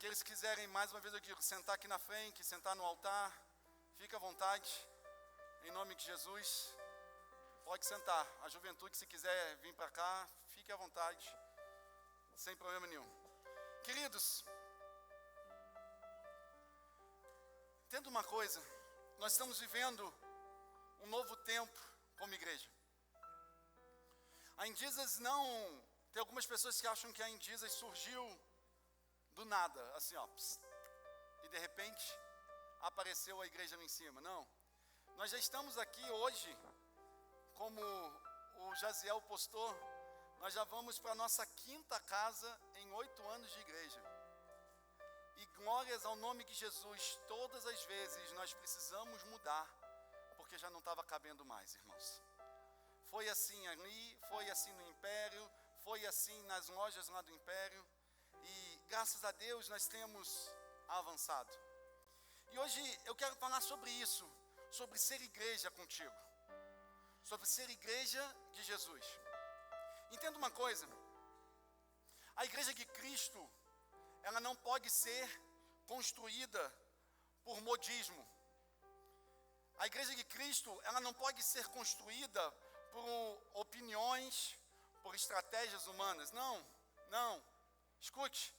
Aqueles que quiserem, mais uma vez eu digo, sentar aqui na frente, sentar no altar, fica à vontade, em nome de Jesus, pode sentar. A juventude, se quiser vir para cá, fique à vontade, sem problema nenhum. Queridos, entenda uma coisa, nós estamos vivendo um novo tempo como igreja. A Indizas não... Tem algumas pessoas que acham que a Indizas surgiu do nada, assim ó, e de repente apareceu a igreja lá em cima. Não, nós já estamos aqui hoje, como o Jaziel postou, nós já vamos para a nossa 5ª casa em 8 anos de igreja. E glórias ao nome de Jesus, todas as vezes nós precisamos mudar, porque já não estava cabendo mais, irmãos. Foi assim ali, foi assim no Império, foi assim nas lojas lá do Império, e graças a Deus nós temos avançado. E hoje eu quero falar sobre isso, sobre ser igreja contigo, sobre ser igreja de Jesus. Entenda uma coisa, a igreja de Cristo, ela não pode ser construída por modismo. A igreja de Cristo, ela não pode ser construída por opiniões, por estratégias humanas. Não, não. Escute,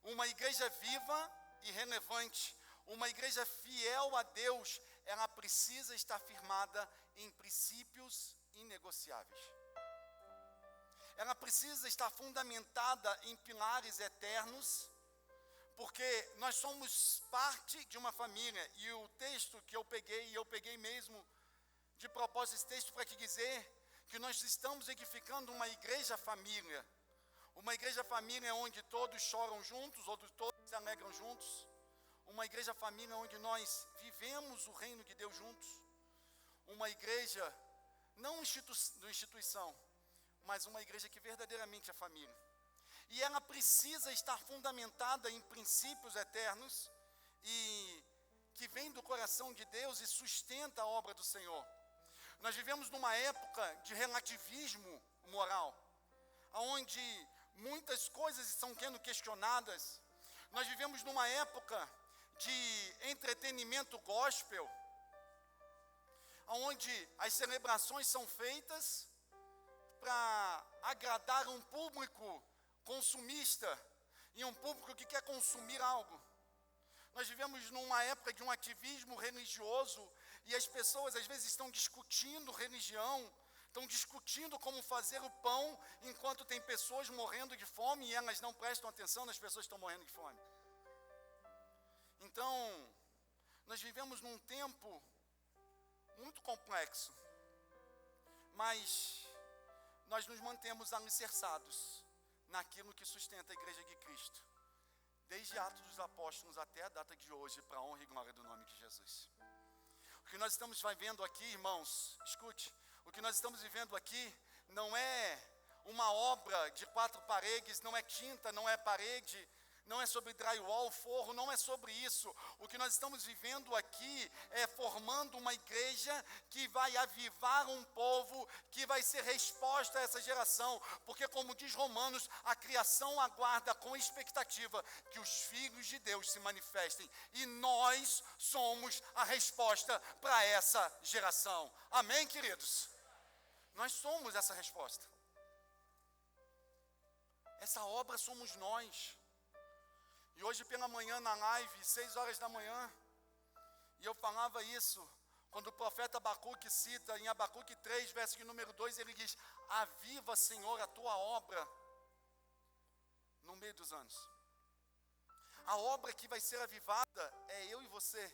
uma igreja viva e relevante, uma igreja fiel a Deus, ela precisa estar firmada em princípios inegociáveis. Ela precisa estar fundamentada em pilares eternos, porque nós somos parte de uma família. E o texto que eu peguei mesmo de propósito esse texto para te dizer que nós estamos edificando uma igreja família. Uma igreja família onde todos choram juntos, onde todos se alegram juntos. Uma igreja família onde nós vivemos o reino de Deus juntos. Uma igreja, não instituição, mas uma igreja que verdadeiramente é família. E ela precisa estar fundamentada em princípios eternos e que vem do coração de Deus e sustenta a obra do Senhor. Nós vivemos numa época de relativismo moral, onde muitas coisas estão sendo questionadas. Nós vivemos numa época de entretenimento gospel, onde as celebrações são feitas para agradar um público consumista e um público que quer consumir algo. Nós vivemos numa época de um ativismo religioso e as pessoas às vezes estão discutindo religião, estão discutindo como fazer o pão, enquanto tem pessoas morrendo de fome e elas não prestam atenção nas pessoas que estão morrendo de fome. Então, nós vivemos num tempo muito complexo, mas nós nos mantemos alicerçados naquilo que sustenta a igreja de Cristo, desde Atos dos Apóstolos até a data de hoje, para a honra e glória do nome de Jesus. O que nós estamos vivendo aqui, irmãos, escute, o que nós estamos vivendo aqui não é uma obra de 4 paredes, não é tinta, não é parede, não é sobre drywall, forro, não é sobre isso. O que nós estamos vivendo aqui é formando uma igreja que vai avivar um povo, que vai ser resposta a essa geração, porque como diz Romanos, a criação aguarda com expectativa que os filhos de Deus se manifestem, e nós somos a resposta para essa geração. Amém, queridos? Nós somos essa resposta. Essa obra somos nós. E hoje pela manhã na live, 6 horas da manhã, e eu falava isso, quando o profeta Abacuque cita em Abacuque 3, verso de número 2, ele diz: aviva, Senhor, a tua obra no meio dos anos. A obra que vai ser avivada é eu e você.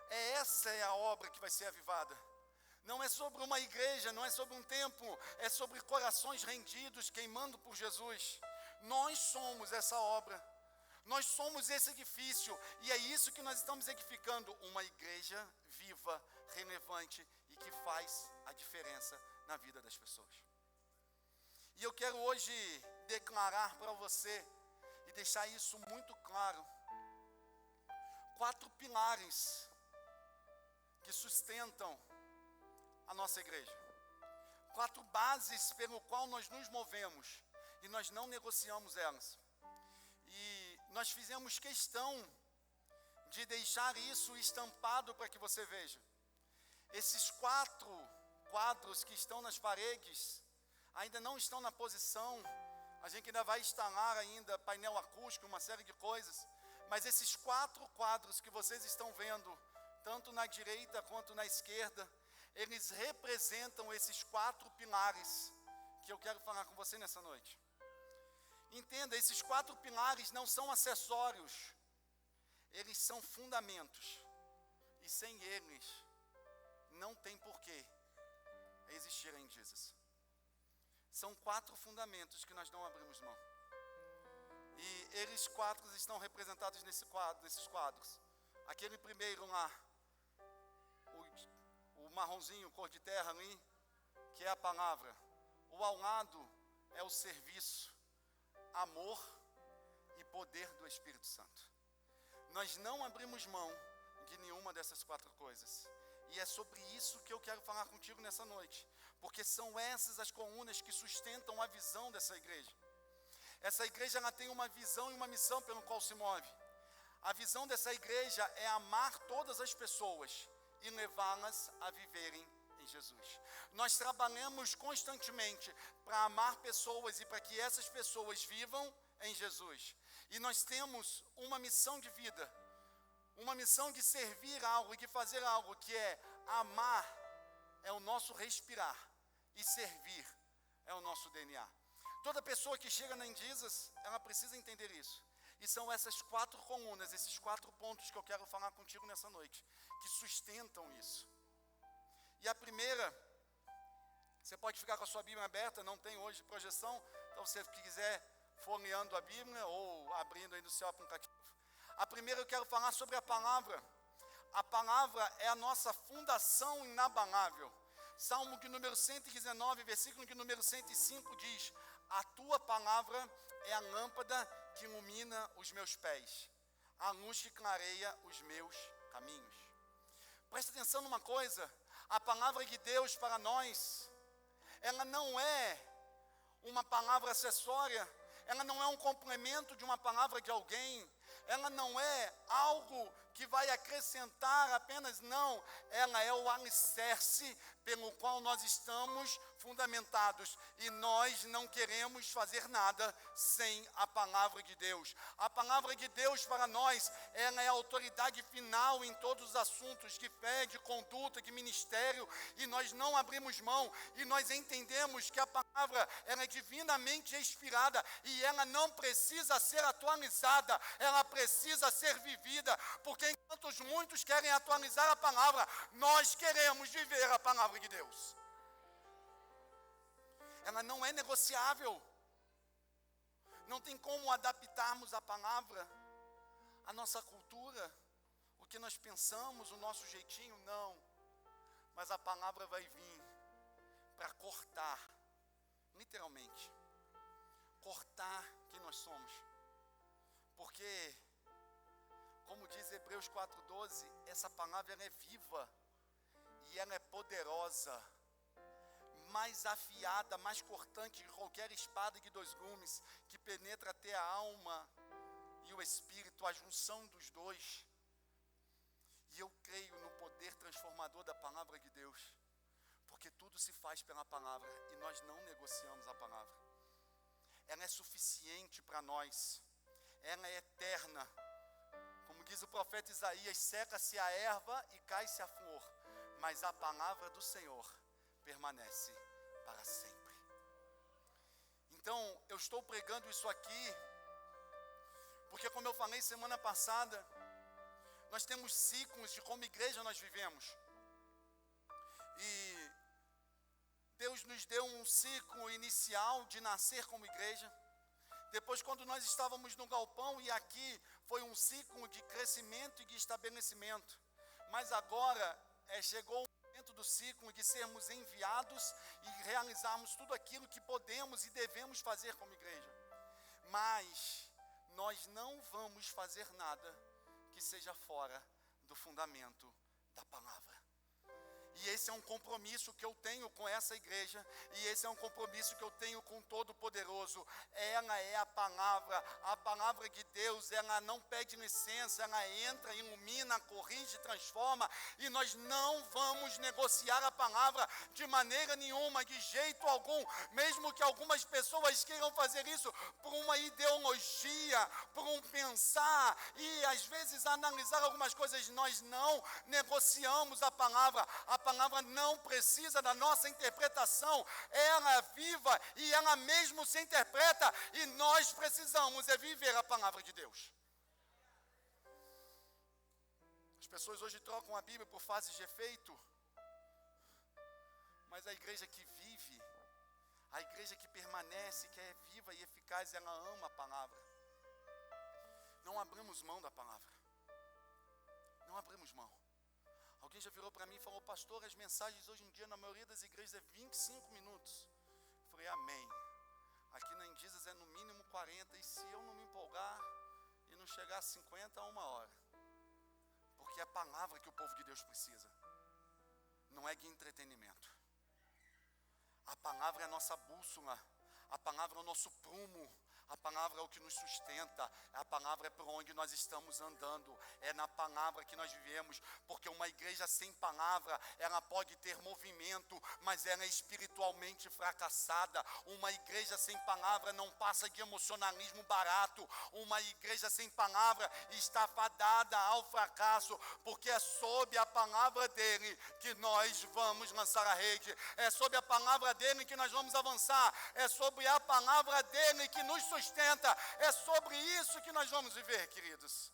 Essa é a obra que vai ser avivada. Não é sobre uma igreja, não é sobre um templo, é sobre corações rendidos, queimando por Jesus. Nós somos essa obra. Nós somos esse edifício, e é isso que nós estamos edificando, uma igreja viva, relevante e que faz a diferença na vida das pessoas. E eu quero hoje declarar para você e deixar isso muito claro, 4 pilares que sustentam a nossa igreja, 4 bases pelo qual nós nos movemos e nós não negociamos elas. E nós fizemos questão de deixar isso estampado para que você veja. Esses 4 quadros que estão nas paredes ainda não estão na posição. A gente ainda vai instalar ainda painel acústico, uma série de coisas. Mas esses 4 quadros que vocês estão vendo, tanto na direita quanto na esquerda, eles representam esses 4 pilares que eu quero falar com você nessa noite. Entenda, esses 4 pilares não são acessórios, eles são fundamentos. E sem eles, não tem porquê existir em Jesus. São 4 fundamentos que nós não abrimos mão. E eles 4 estão representados nesses quadros. Aquele primeiro lá, o marronzinho, cor de terra ali, que é a palavra. O ao lado é o serviço, amor e poder do Espírito Santo. Nós não abrimos mão de nenhuma dessas 4 coisas. E é sobre isso que eu quero falar contigo nessa noite. Porque são essas as colunas que sustentam a visão dessa igreja. Essa igreja ela tem uma visão e uma missão pelo qual se move. A visão dessa igreja é amar todas as pessoas e levá-las a viverem em Jesus. Nós trabalhamos constantemente para amar pessoas e para que essas pessoas vivam em Jesus. E nós temos uma missão de vida, uma missão de servir algo e de fazer algo, que é amar é o nosso respirar e servir é o nosso DNA. Toda pessoa que chega na Jesus, ela precisa entender isso. E são essas 4 colunas, esses 4 pontos que eu quero falar contigo nessa noite, que sustentam isso. E a primeira, você pode ficar com a sua Bíblia aberta, não tem hoje projeção, então se você quiser folheando a Bíblia ou abrindo aí no seu aplicativo. A primeira eu quero falar sobre a palavra. A palavra é a nossa fundação inabalável. Salmo de número 119, versículo de número 105 diz: a tua palavra é a lâmpada que ilumina os meus pés, a luz que clareia os meus caminhos. Presta atenção numa coisa, a palavra de Deus para nós, ela não é uma palavra acessória, ela não é um complemento de uma palavra de alguém, ela não é algo que vai acrescentar apenas, não, ela é o alicerce pelo qual nós estamos fundamentados, e nós não queremos fazer nada sem a palavra de Deus. A palavra de Deus para nós, ela é a autoridade final em todos os assuntos de fé, de conduta, de ministério, e nós não abrimos mão, e nós entendemos que a palavra, ela é divinamente inspirada, e ela não precisa ser atualizada, ela precisa ser vivida, porque enquanto muitos querem atualizar a palavra, nós queremos viver a palavra de Deus. Ela não é negociável. Não tem como adaptarmos a palavra à nossa cultura, o que nós pensamos, o nosso jeitinho, não. Mas a palavra vai vir para cortar, literalmente, cortar quem nós somos. Porque, como diz Hebreus 4:12, essa palavra ela é viva e ela é poderosa, mais afiada, mais cortante que qualquer espada de 2 gumes, que penetra até a alma e o espírito, a junção dos dois. E eu creio no poder transformador da palavra de Deus, porque tudo se faz pela palavra e nós não negociamos a palavra. Ela é suficiente para nós, ela é eterna. Como diz o profeta Isaías, seca-se a erva e cai-se a flor, mas a palavra do Senhor permanece para sempre. Então, eu estou pregando isso aqui, porque como eu falei semana passada, nós temos ciclos de como igreja nós vivemos. E Deus nos deu um ciclo inicial de nascer como igreja. Depois, quando nós estávamos no galpão, e aqui foi um ciclo de crescimento e de estabelecimento. Mas agora chegou o momento do ciclo de sermos enviados e realizarmos tudo aquilo que podemos e devemos fazer como igreja. Mas nós não vamos fazer nada que seja fora do fundamento da palavra. E esse é um compromisso que eu tenho com essa igreja, e esse é um compromisso que eu tenho com o Todo-Poderoso. Ela é a palavra palavra de Deus, ela não pede licença, ela entra, ilumina, corrige, transforma, e nós não vamos negociar a palavra de maneira nenhuma, de jeito algum, mesmo que algumas pessoas queiram fazer isso por uma ideologia, por um pensar, e às vezes analisar algumas coisas. Nós não negociamos a palavra não precisa da nossa interpretação, ela é viva e ela mesmo se interpreta, e nós precisamos viver a palavra de Deus. As pessoas hoje trocam a Bíblia por fases de efeito, mas a igreja que vive, a igreja que permanece, que é viva e eficaz, ela ama a palavra. Não abrimos mão da palavra, não abrimos mão. Alguém já virou para mim e falou: pastor, as mensagens hoje em dia na maioria das igrejas é 25 minutos. Eu falei: amém. Aqui na Indizas é no mínimo 40, e se eu não me empolgar e não chegar a 50, a 1 hora. Porque é a palavra que o povo de Deus precisa, não é de entretenimento. A palavra é a nossa bússola, a palavra é o nosso prumo, a palavra é o que nos sustenta, a palavra é por onde nós estamos andando, é na palavra que nós vivemos, porque uma igreja sem palavra, ela pode ter movimento, mas ela é espiritualmente fracassada. Uma igreja sem palavra não passa de emocionalismo barato, uma igreja sem palavra está fadada ao fracasso, porque é sob a palavra dele que nós vamos lançar a rede, é sob a palavra dele que nós vamos avançar, é sobre a palavra dele que nos sustenta. É sobre isso que nós vamos viver, queridos.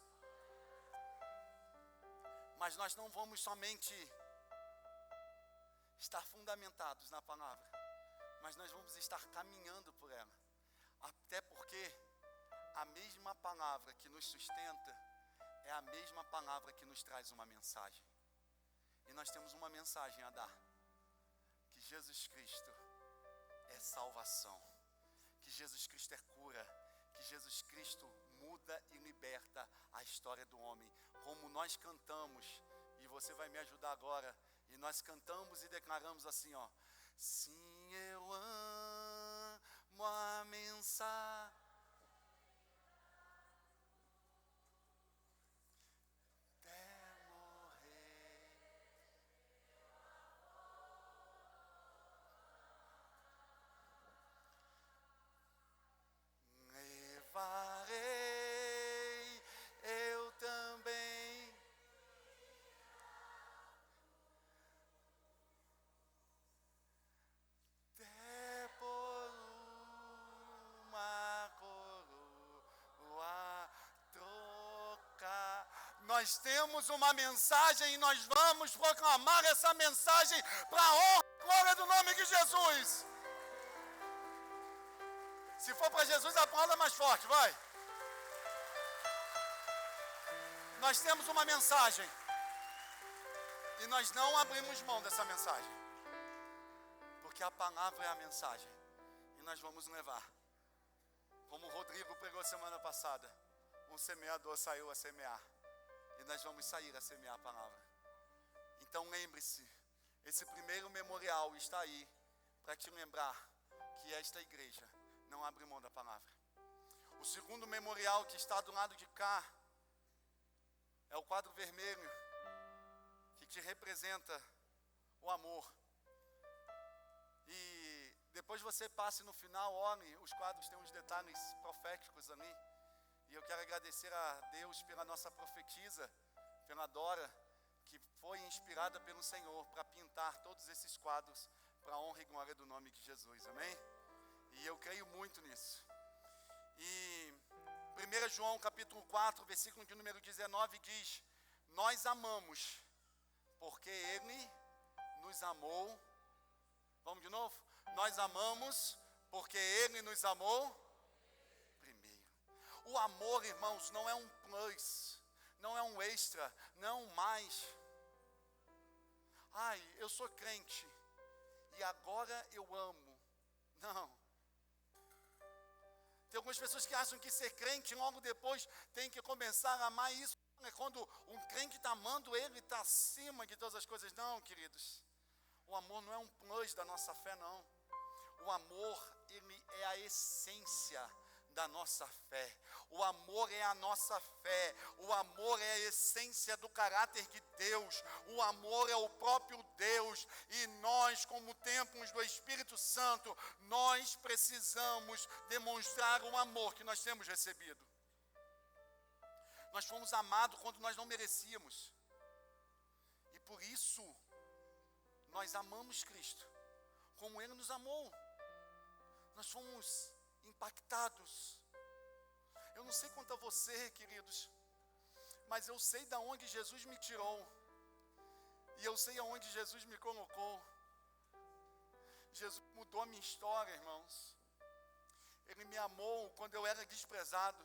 Mas nós não vamos somente estar fundamentados na palavra, mas nós vamos estar caminhando por ela. Até porque a mesma palavra que nos sustenta é a mesma palavra que nos traz uma mensagem. E nós temos uma mensagem a dar: que Jesus Cristo é salvação, que Jesus Cristo é cura, que Jesus Cristo muda e liberta a história do homem. Como nós cantamos, e você vai me ajudar agora, e nós cantamos e declaramos assim, ó: sim, eu amo a mensagem. Levarei eu também até por uma coroa trocar. Nós temos uma mensagem e nós vamos proclamar essa mensagem para a honra e glória do nome de Jesus. Se for para Jesus, aplauda mais forte, vai. Nós temos uma mensagem e nós não abrimos mão dessa mensagem, porque a palavra é a mensagem e nós vamos levar. Como o Rodrigo pregou semana passada, um semeador saiu a semear e nós vamos sair a semear a palavra. Então lembre-se, esse primeiro memorial está aí para te lembrar que esta igreja não abre mão da palavra. O segundo memorial, que está do lado de cá, é o quadro vermelho, que te representa o amor. E depois você passe no final, olhe, os quadros têm uns detalhes proféticos ali. E eu quero agradecer a Deus pela nossa profetisa, pela Dora, que foi inspirada pelo Senhor para pintar todos esses quadros para a honra e glória do nome de Jesus, amém? E eu creio muito nisso. E 1 João capítulo 4, versículo de número 19 diz: nós amamos, porque Ele nos amou. Vamos de novo? Nós amamos, porque Ele nos amou primeiro. O amor, irmãos, não é um plus, não é um extra, não é um mais. Ai, eu sou crente e agora eu amo. Não. Tem algumas pessoas que acham que ser crente logo depois tem que começar a amar isso. É quando um crente está amando, ele está acima de todas as coisas. Não, queridos. O amor não é um plus da nossa fé, não. O amor, ele é a essência da nossa fé. O amor é a nossa fé. O amor é a essência do caráter de Deus. O amor é o próprio Deus. E nós, como templos do Espírito Santo, nós precisamos demonstrar o amor que nós temos recebido. Nós fomos amados quando nós não merecíamos. E por isso, nós amamos Cristo, como Ele nos amou. Nós fomos impactados. Eu não sei quanto a você, queridos, mas eu sei de onde Jesus me tirou. E eu sei aonde Jesus me colocou. Jesus mudou a minha história, irmãos. Ele me amou quando eu era desprezado.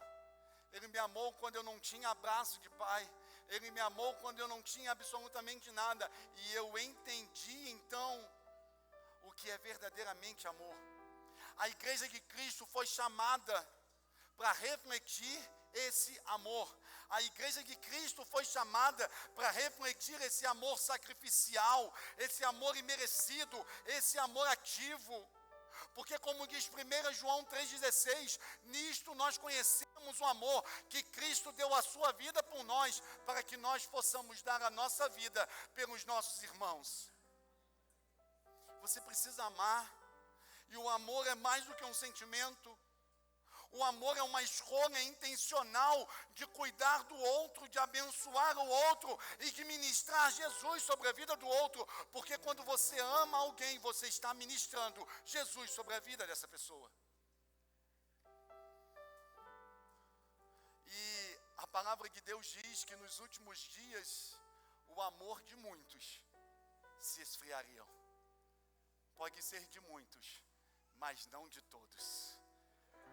Ele me amou quando eu não tinha abraço de pai. Ele me amou quando eu não tinha absolutamente nada. E eu entendi então o que é verdadeiramente amor. A igreja de Cristo foi chamada para refletir esse amor. A igreja de Cristo foi chamada para refletir esse amor sacrificial, esse amor imerecido, esse amor ativo. Porque como diz 1 João 3,16, nisto nós conhecemos o amor, que Cristo deu a sua vida por nós, para que nós possamos dar a nossa vida pelos nossos irmãos. Você precisa amar, e o amor é mais do que um sentimento. O amor é uma escolha intencional de cuidar do outro, de abençoar o outro e de ministrar Jesus sobre a vida do outro. Porque quando você ama alguém, você está ministrando Jesus sobre a vida dessa pessoa. E a palavra de Deus diz que nos últimos dias, o amor de muitos se esfriaria. Pode ser de muitos, mas não de todos.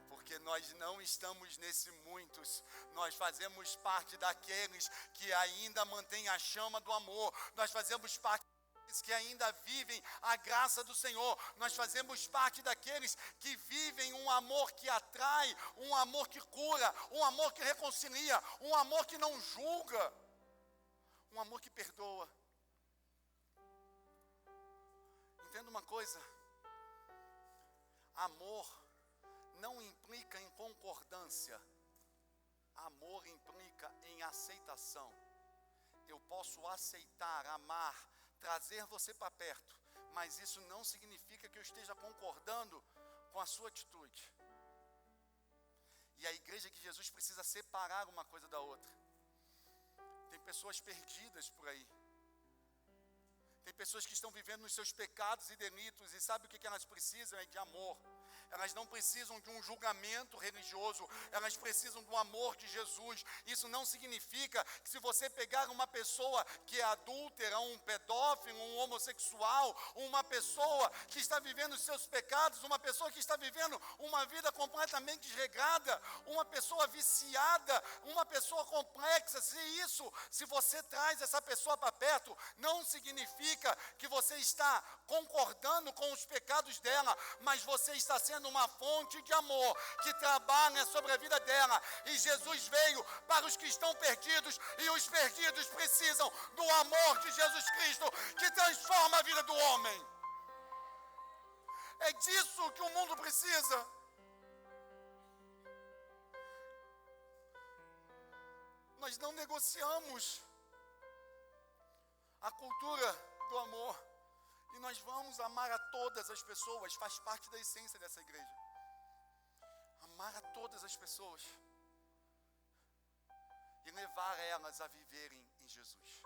Porque nós não estamos nesse muitos, nós fazemos parte daqueles que ainda mantêm a chama do amor, nós fazemos parte daqueles que ainda vivem a graça do Senhor, nós fazemos parte daqueles que vivem um amor que atrai, um amor que cura, um amor que reconcilia, um amor que não julga, um amor que perdoa. Entenda uma coisa, amor não implica em concordância. Amor implica em aceitação. Eu posso aceitar, amar, trazer você para perto, mas isso não significa que eu esteja concordando com a sua atitude. E a igreja de Jesus precisa separar uma coisa da outra. Tem pessoas perdidas por aí. Tem pessoas que estão vivendo nos seus pecados e delitos, e sabe o que elas precisam? É de amor. Elas não precisam de um julgamento religioso, elas precisam do amor de Jesus. Isso não significa que se você pegar uma pessoa que é adúltera, um pedófilo, um homossexual, uma pessoa que está vivendo os seus pecados, uma pessoa que está vivendo uma vida completamente desregrada, uma pessoa viciada, uma pessoa complexa, se você traz essa pessoa para perto, não significa que você está concordando com os pecados dela, mas você está sendo uma fonte de amor que trabalha sobre a vida dela. E Jesus veio para os que estão perdidos, e os perdidos precisam do amor de Jesus Cristo, que transforma a vida do homem. É disso que o mundo precisa. Nós não negociamos a cultura do amor. E nós vamos amar a todas as pessoas, faz parte da essência dessa igreja. Amar a todas as pessoas. E levar elas a viverem em Jesus.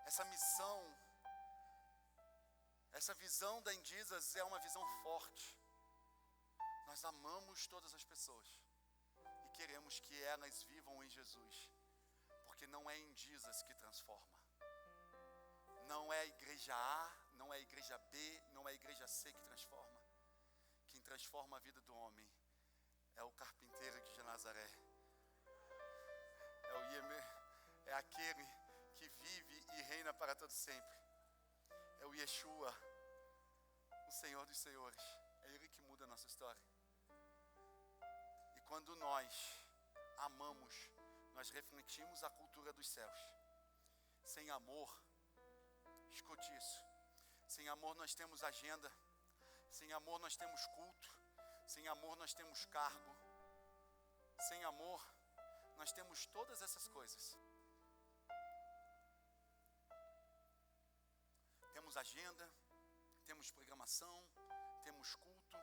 Essa missão, essa visão da Indizas é uma visão forte. Nós amamos todas as pessoas. E queremos que elas vivam em Jesus. Porque não é Indizas que transforma. Não é a igreja A, não é a igreja B, não é a igreja C que transforma. Quem transforma a vida do homem é o carpinteiro de Nazaré. É aquele que vive e reina para todo sempre. É o Yeshua, o Senhor dos Senhores. É Ele que muda a nossa história. E quando nós amamos, nós refletimos a cultura dos céus. Sem amor, escute isso, sem amor nós temos agenda, sem amor nós temos culto, Sem amor nós temos cargo. Sem amor nós temos todas essas coisas. Temos agenda, temos programação, temos culto,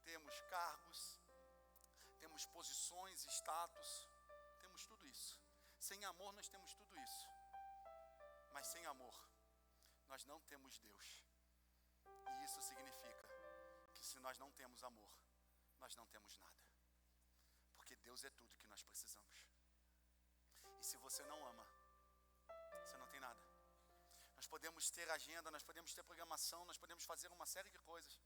temos cargos, temos posições, status, temos tudo isso. Sem amor nós temos tudo isso. Mas sem amor nós não temos Deus. E isso significa que se nós não temos amor, nós não temos nada. Porque Deus é tudo que nós precisamos. E se você não ama, você não tem nada. Nós podemos ter agenda, nós podemos ter programação, nós podemos fazer uma série de coisas.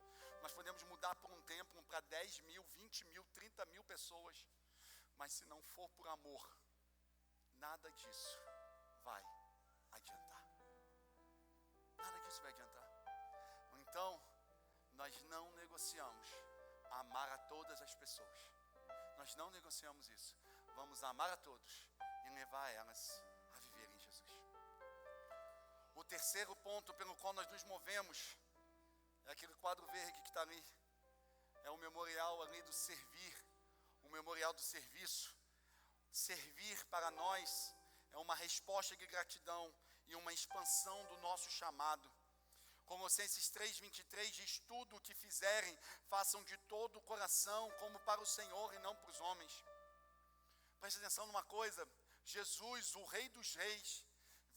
Nós podemos mudar por um templo para 10 mil, 20 mil, 30 mil pessoas. Mas se não for por amor, nada disso vai adiantar. Nada disso vai adiantar. Então, nós não negociamos amar a todas as pessoas. Nós não negociamos isso. Vamos amar a todos e levar elas a viver em Jesus. O terceiro ponto pelo qual nós nos movemos é aquele quadro verde que está ali. É o memorial ali do servir, o memorial do serviço. Servir para nós é uma resposta de gratidão e uma expansão do nosso chamado. Colossenses 3:23 diz: tudo o que fizerem, façam de todo o coração, como para o Senhor e não para os homens. Preste atenção numa coisa: Jesus, o Rei dos Reis,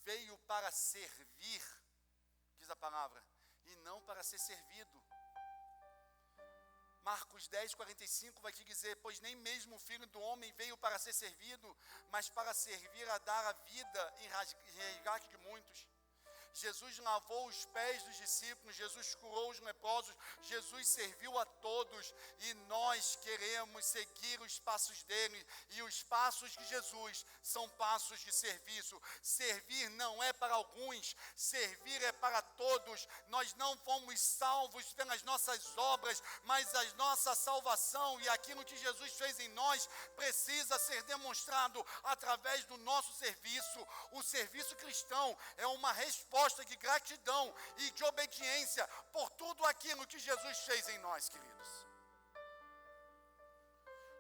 veio para servir, diz a palavra, e não para ser servido. Marcos 10:45 vai te dizer: pois nem mesmo o Filho do Homem veio para ser servido, mas para servir, a dar a vida em resgate de muitos. Jesus lavou os pés dos discípulos, Jesus curou os leprosos, Jesus serviu a todos, e nós queremos seguir os passos dele, e os passos de Jesus são passos de serviço. Servir não é para alguns, servir é para todos. Nós não fomos salvos pelas nossas obras, mas a nossa salvação e aquilo que Jesus fez em nós precisa ser demonstrado através do nosso serviço. O serviço cristão é uma resposta de gratidão e de obediência por tudo aquilo que Jesus fez em nós, queridos.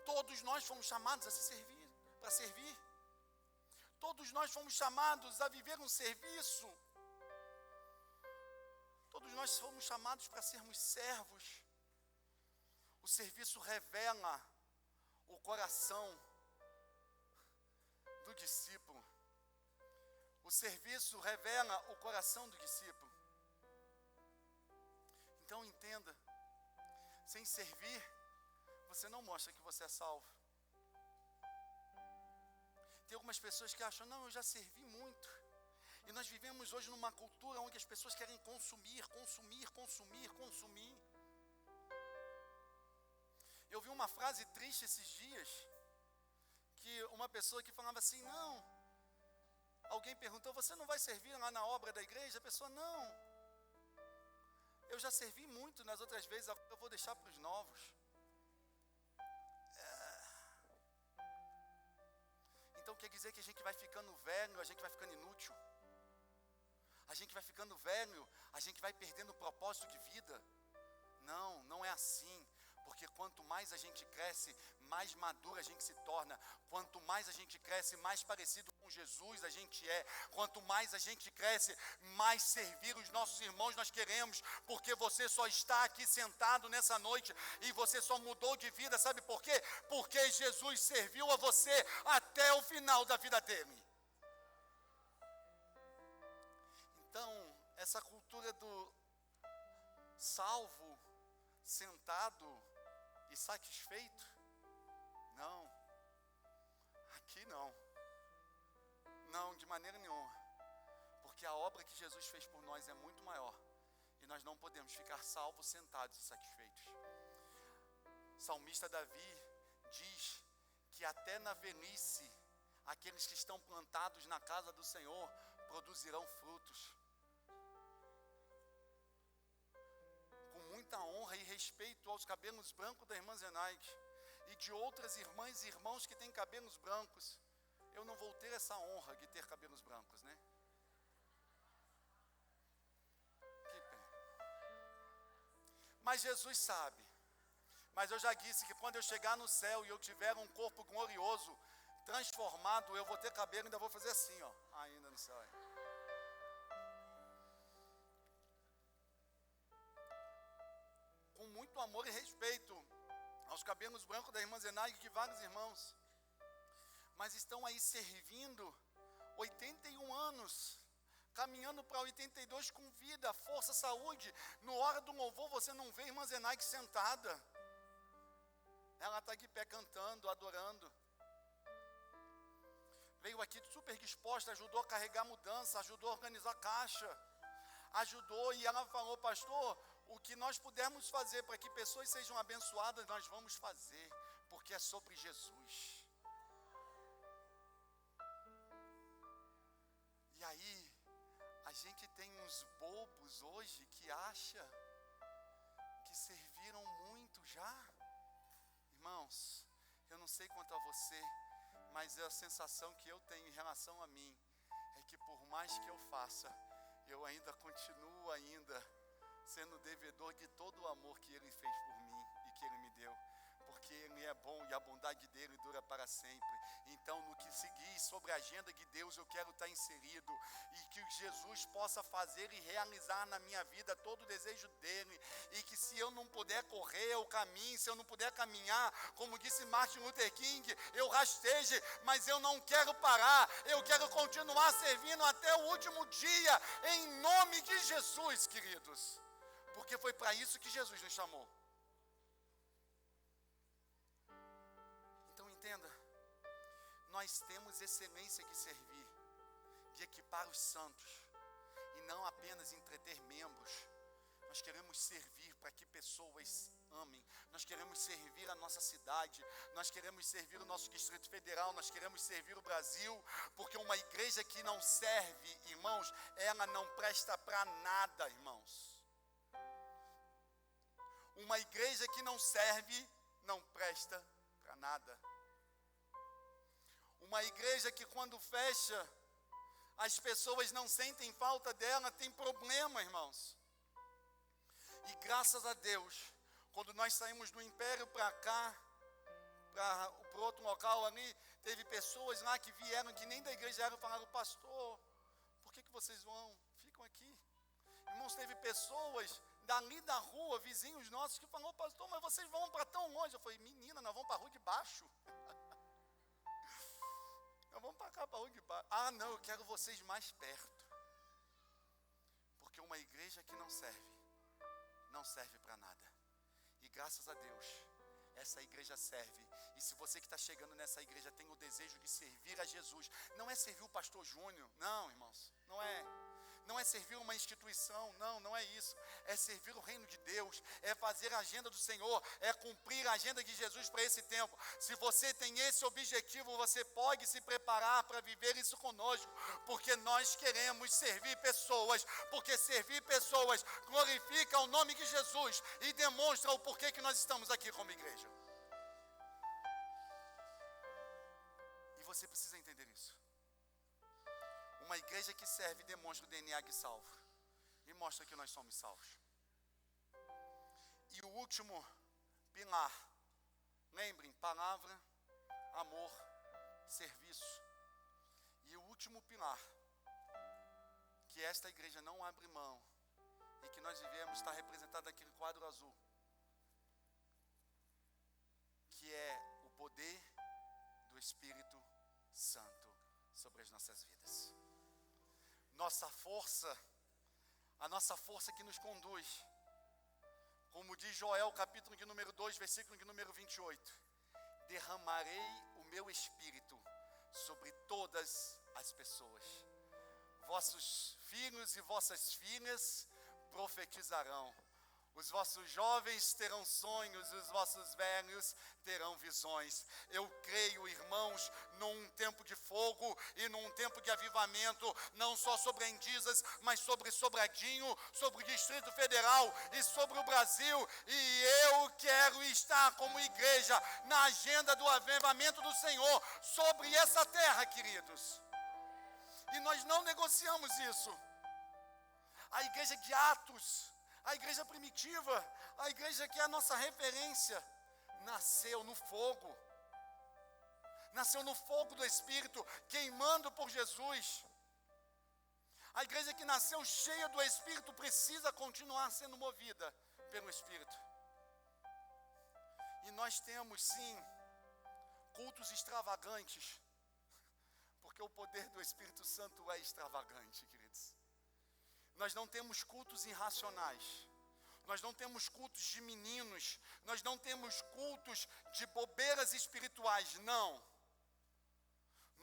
Todos nós fomos chamados a se servir, para servir. Todos nós fomos chamados a viver um serviço. Todos nós fomos chamados para sermos servos. O serviço revela o coração do discípulo. O serviço revela o coração do discípulo. Então entenda, sem servir, você não mostra que você é salvo. Tem algumas pessoas que acham: não, eu já servi muito. E nós vivemos hoje numa cultura onde as pessoas querem consumir. Eu vi uma frase triste esses dias, que uma pessoa que falava assim: não, alguém perguntou: você não vai servir lá na obra da igreja? A pessoa: não, eu já servi muito nas outras vezes, agora eu vou deixar para os novos. Então quer dizer que a gente vai ficando velho, a gente vai ficando inútil. A gente vai ficando velho, a gente vai perdendo o propósito de vida. Não, não é assim. Porque quanto mais a gente cresce, mais maduro a gente se torna. Quanto mais a gente cresce, mais parecido com Jesus a gente é. Quanto mais a gente cresce, mais servir os nossos irmãos nós queremos. Porque você só está aqui sentado nessa noite e você só mudou de vida, sabe por quê? Porque Jesus serviu a você até o final da vida dele. Então, essa cultura do salvo, sentado e satisfeito, não, aqui não, de maneira nenhuma, porque a obra que Jesus fez por nós é muito maior, e nós não podemos ficar salvos, sentados e satisfeitos. O salmista Davi diz que até na velhice, aqueles que estão plantados na casa do Senhor produzirão frutos. Muita honra e respeito aos cabelos brancos da irmã Zenaide e de outras irmãs e irmãos que têm cabelos brancos. Eu não vou ter essa honra de ter cabelos brancos, né? Que pena. Mas Jesus sabe. Mas eu já disse que quando eu chegar no céu e eu tiver um corpo glorioso, transformado, eu vou ter cabelo e ainda vou fazer assim, ó, ainda no céu. Com muito amor e respeito aos cabelos brancos da irmã Zenaide, de vários irmãos, mas estão aí servindo 81 anos, caminhando para 82 com vida, força, saúde. No hora do louvor você não vê a irmã Zenaide sentada, ela está de pé cantando, adorando. Veio aqui super disposta, ajudou a carregar a mudança, ajudou a organizar a caixa, ajudou, e ela falou: pastor, o que nós pudermos fazer para que pessoas sejam abençoadas, nós vamos fazer, porque é sobre Jesus. E aí, a gente tem uns bobos hoje que acham que serviram muito já. Irmãos, eu não sei quanto a você, mas a sensação que eu tenho em relação a mim é que por mais que eu faça, eu ainda continuo sendo devedor de todo o amor que Ele fez por mim e que Ele me deu, porque Ele é bom e a bondade dEle dura para sempre. Então, no que seguir sobre a agenda de Deus, eu quero estar inserido, e que Jesus possa fazer e realizar na minha vida todo o desejo dEle, e que se eu não puder correr, eu caminhe, se eu não puder caminhar, como disse Martin Luther King, eu rasteje, mas eu não quero parar, eu quero continuar servindo até o último dia, em nome de Jesus, queridos, porque foi para isso que Jesus nos chamou. Então entenda, nós temos excelência de servir, de equipar os santos, e não apenas entreter membros. Nós queremos servir para que pessoas amem, nós queremos servir a nossa cidade, nós queremos servir o nosso Distrito Federal, nós queremos servir o Brasil, porque uma igreja que não serve, irmãos, ela não presta para nada, irmãos. Uma igreja que não serve, não presta para nada. Uma igreja que quando fecha, as pessoas não sentem falta dela, tem problema, irmãos. E graças a Deus, quando nós saímos do Império para cá, para outro local ali, teve pessoas lá que vieram, que nem da igreja eram, falaram: pastor, por que vocês ficam aqui? Irmãos, teve pessoas dali da rua, vizinhos nossos, que falaram: pastor, mas vocês vão para tão longe. Eu falei: menina, nós vamos para a rua de baixo. Nós vamos para cá, para a rua de baixo. Ah, não, eu quero vocês mais perto. Porque uma igreja que não serve para nada. E graças a Deus, essa igreja serve. E se você que está chegando nessa igreja tem o desejo de servir a Jesus, não é servir o pastor Júnior, não, irmãos, não é. Não é servir uma instituição, não é isso. É servir o reino de Deus, é fazer a agenda do Senhor, é cumprir a agenda de Jesus para esse tempo. Se você tem esse objetivo, você pode se preparar para viver isso conosco, porque nós queremos servir pessoas, porque servir pessoas glorifica o nome de Jesus e demonstra o porquê que nós estamos aqui como igreja. E você precisa entender isso. Uma igreja que serve demonstra o DNA de salvo, e mostra que nós somos salvos. E o último pilar, lembrem, palavra, amor, serviço. E o último pilar, que esta igreja não abre mão, e que nós vivemos, está representado naquele quadro azul, que é o poder do Espírito Santo sobre as nossas vidas. A nossa força que nos conduz, como diz Joel, capítulo de número 2, versículo de número 28, derramarei o meu espírito sobre todas as pessoas, vossos filhos e vossas filhas profetizarão, os vossos jovens terão sonhos, os vossos velhos terão visões. Eu creio, irmãos, num tempo de fogo e num tempo de avivamento, não só sobre Endizas, mas sobre Sobradinho, sobre o Distrito Federal e sobre o Brasil. E eu quero estar como igreja na agenda do avivamento do Senhor sobre essa terra, queridos. E nós não negociamos isso. A igreja de Atos, a igreja primitiva, a igreja que é a nossa referência, nasceu no fogo. Nasceu no fogo do Espírito, queimando por Jesus. A igreja que nasceu cheia do Espírito precisa continuar sendo movida pelo Espírito. E nós temos sim cultos extravagantes, porque o poder do Espírito Santo é extravagante, queridos. Nós não temos cultos irracionais. Nós não temos cultos de meninos. Nós não temos cultos de bobeiras espirituais, não.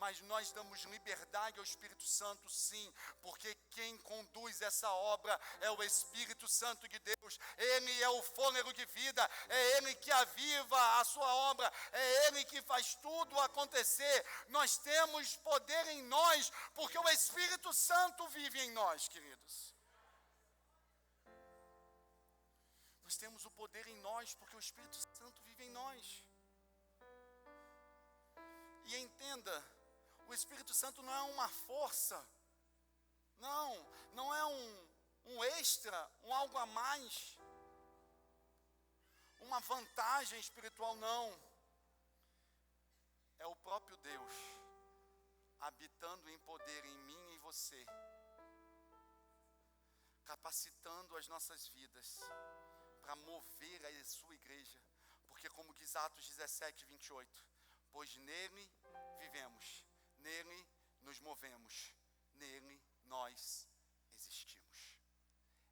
Mas nós damos liberdade ao Espírito Santo, sim, porque quem conduz essa obra é o Espírito Santo de Deus. Ele é o fôlego de vida, é Ele que aviva a sua obra, é Ele que faz tudo acontecer. Nós temos poder em nós, porque o Espírito Santo vive em nós, queridos. Nós temos o poder em nós, porque o Espírito Santo vive em nós. E entenda, o Espírito Santo não é uma força, não é um extra, um algo a mais, uma vantagem espiritual, não. É o próprio Deus habitando em poder em mim e em você, capacitando as nossas vidas para mover a sua igreja, porque como diz Atos 17, 28, pois nele vivemos, nele nos movemos, nele nós existimos.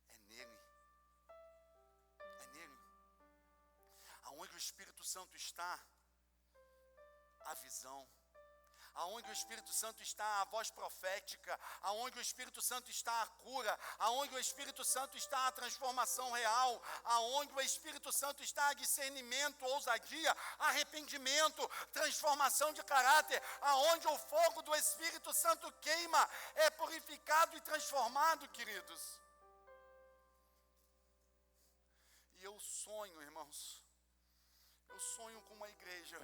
É nele. É nele. Aonde o Espírito Santo está, a visão. Aonde o Espírito Santo está, a voz profética. Aonde o Espírito Santo está, a cura. Aonde o Espírito Santo está, a transformação real. Aonde o Espírito Santo está, discernimento, ousadia, arrependimento, transformação de caráter. Aonde o fogo do Espírito Santo queima, é purificado e transformado, queridos. E eu sonho, irmãos, eu sonho com uma igreja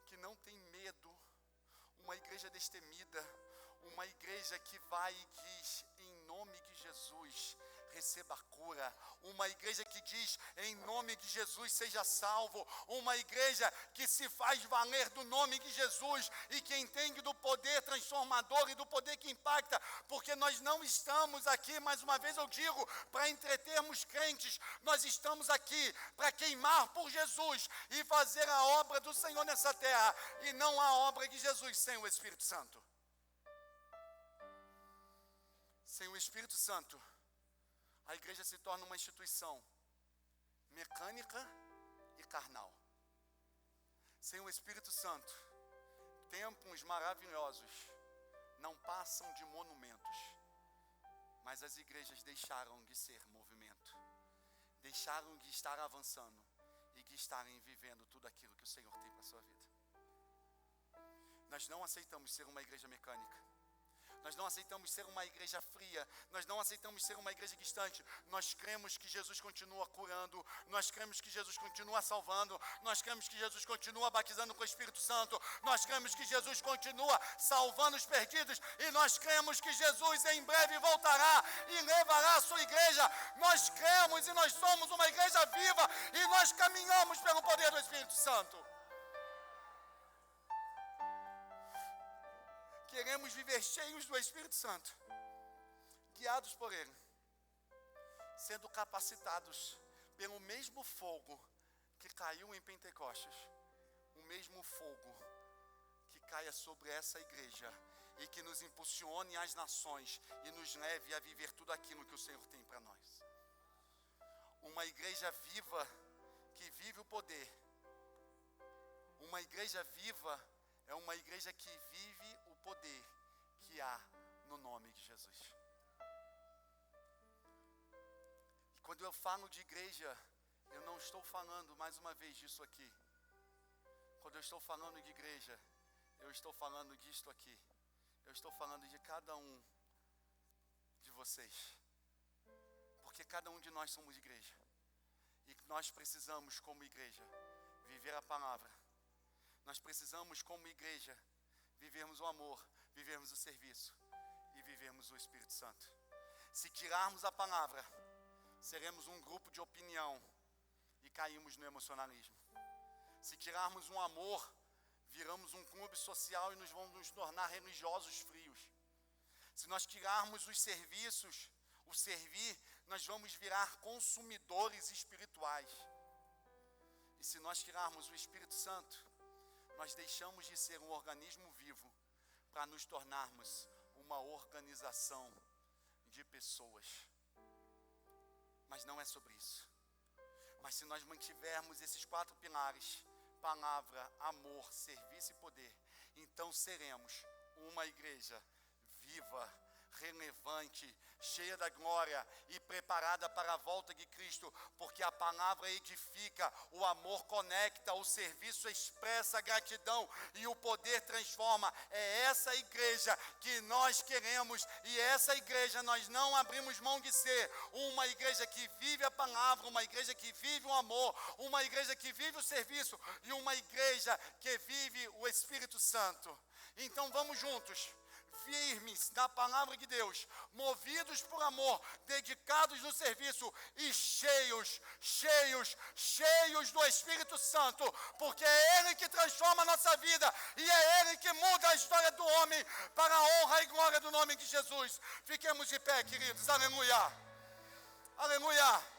que não tem medo, uma igreja destemida, uma igreja que vai e diz, em nome de Jesus, receba a cura, uma igreja que diz, em nome de Jesus, seja salvo, uma igreja que se faz valer do nome de Jesus e que entende do poder transformador e do poder que impacta, porque nós não estamos aqui, mais uma vez eu digo, para entretermos crentes, nós estamos aqui para queimar por Jesus e fazer a obra do Senhor nessa terra, e não a obra de Jesus sem o Espírito Santo. Sem o Espírito Santo, a igreja se torna uma instituição mecânica e carnal. Sem o Espírito Santo, templos maravilhosos não passam de monumentos, mas as igrejas deixaram de ser movimento, deixaram de estar avançando e de estarem vivendo tudo aquilo que o Senhor tem para a sua vida. Nós não aceitamos ser uma igreja mecânica. Nós não aceitamos ser uma igreja fria, nós não aceitamos ser uma igreja distante. Nós cremos que Jesus continua curando, nós cremos que Jesus continua salvando, nós cremos que Jesus continua batizando com o Espírito Santo, nós cremos que Jesus continua salvando os perdidos, e nós cremos que Jesus em breve voltará e levará a sua igreja. Nós cremos e nós somos uma igreja viva, e nós caminhamos pelo poder do Espírito Santo. Queremos viver cheios do Espírito Santo, guiados por Ele, sendo capacitados pelo mesmo fogo que caiu em Pentecostes, o mesmo fogo que caia sobre essa igreja e que nos impulsione às nações e nos leve a viver tudo aquilo que o Senhor tem para nós. Uma igreja viva que vive o poder. Uma igreja viva é uma igreja que vive o poder que há no nome de Jesus. E quando eu falo de igreja, eu não estou falando mais uma vez disso aqui. Quando eu estou falando de igreja, eu estou falando disto aqui. Eu estou falando de cada um de vocês. Porque cada um de nós somos igreja. E nós precisamos, como igreja, viver a palavra. Nós precisamos, como igreja, vivermos o amor, vivermos o serviço e vivermos o Espírito Santo. Se tirarmos a palavra, seremos um grupo de opinião e caímos no emocionalismo. Se tirarmos um amor, viramos um clube social e nos vamos nos tornar religiosos frios. Se nós tirarmos os serviços, o servir, nós vamos virar consumidores espirituais. E se nós tirarmos o Espírito Santo, nós deixamos de ser um organismo vivo para nos tornarmos uma organização de pessoas. Mas não é sobre isso. Mas se nós mantivermos esses 4 pilares, palavra, amor, serviço e poder, então seremos uma igreja viva, relevante, cheia da glória e preparada para a volta de Cristo, porque a palavra edifica, o amor conecta, o serviço expressa a gratidão e o poder transforma. É essa igreja que nós queremos, e essa igreja nós não abrimos mão de ser uma igreja que vive a palavra, uma igreja que vive o amor, uma igreja que vive o serviço e uma igreja que vive o Espírito Santo. Então vamos juntos, firmes na palavra de Deus, movidos por amor, dedicados no serviço e cheios do Espírito Santo, porque é Ele que transforma a nossa vida e é Ele que muda a história do homem para a honra e glória do nome de Jesus. Fiquemos de pé, queridos, aleluia, aleluia.